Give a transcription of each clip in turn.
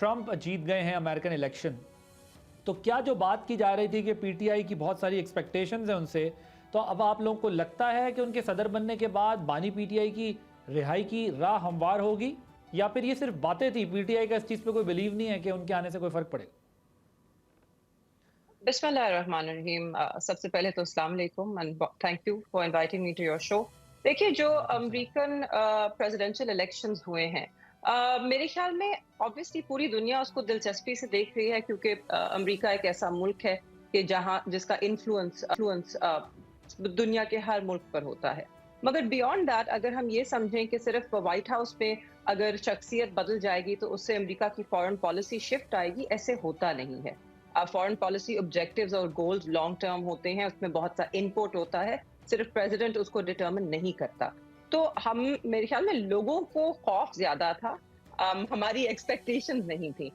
Trump جیت گئے ہیں امریکن الیکشن، تو کیا جو بات کی جا رہی تھی کہ پی ٹی آئی کی بہت ساری ایکسپیکٹیشنز ہیں ان سے، تو اب آپ لوگوں کو لگتا ہے کہ ان کے صدر بننے کے بعد بانی پی ٹی آئی کی رہائی کی راہ ہموار ہوگی، یا پھر یہ صرف باتیں تھی، پی ٹی آئی کا اس چیز پہ کوئی بلیو نہیں ہے کہ ان کے آنے سے کوئی فرق پڑے گا؟ بسم اللہ الرحمن الرحیم. سب سے پہلے تو السلام علیکم and thank you for inviting me to your show. دیکھیے، جو امریکن پریزیڈینشیل الیکشنز ہوئے ہیں، میرے خیال میں آبویسلی پوری دنیا اس کو دلچسپی سے دیکھ رہی ہے، کیونکہ امریکہ ایک ایسا ملک ہے کہ جس کا انفلوئنس دنیا کے ہر ملک پر ہوتا ہے. مگر بیونڈ دیٹ، اگر ہم یہ سمجھیں کہ صرف وائٹ ہاؤس پہ اگر شخصیت بدل جائے گی تو اس سے امریکہ کی فارن پالیسی شفٹ آئے گی، ایسے ہوتا نہیں ہے. فارن پالیسی آبجیکٹیوز اور گولز لانگ ٹرم ہوتے ہیں، اس میں بہت سا انپوٹ ہوتا ہے، صرف پریزیڈنٹ اس کو ڈٹرمن نہیں کرتا. تو میرے خیال میں لوگوں کو خوف زیادہ تھا، ہماری ایکسپیکٹیشن نہیں تھی.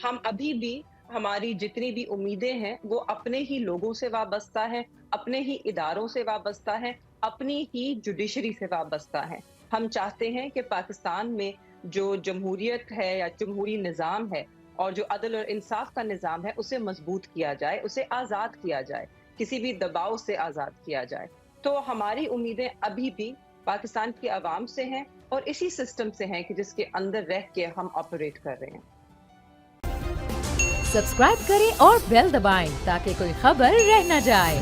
ہم ابھی بھی، ہماری جتنی بھی امیدیں ہیں وہ اپنے ہی لوگوں سے وابستہ ہے، اپنے ہی اداروں سے وابستہ ہے، اپنی ہی جوڈیشری سے وابستہ ہے. ہم چاہتے ہیں کہ پاکستان میں جو جمہوریت ہے یا جمہوری نظام ہے اور جو عدل اور انصاف کا نظام ہے، اسے مضبوط کیا جائے، اسے آزاد کیا جائے، کسی بھی دباؤ سے آزاد کیا جائے. تو ہماری امیدیں ابھی بھی پاکستان کی عوام سے ہیں اور اسی سسٹم سے ہیں کہ جس کے اندر رہ کے ہم آپریٹ کر رہے ہیں. سبسکرائب کریں اور بیل دبائیں تاکہ کوئی خبر رہ نہ جائے.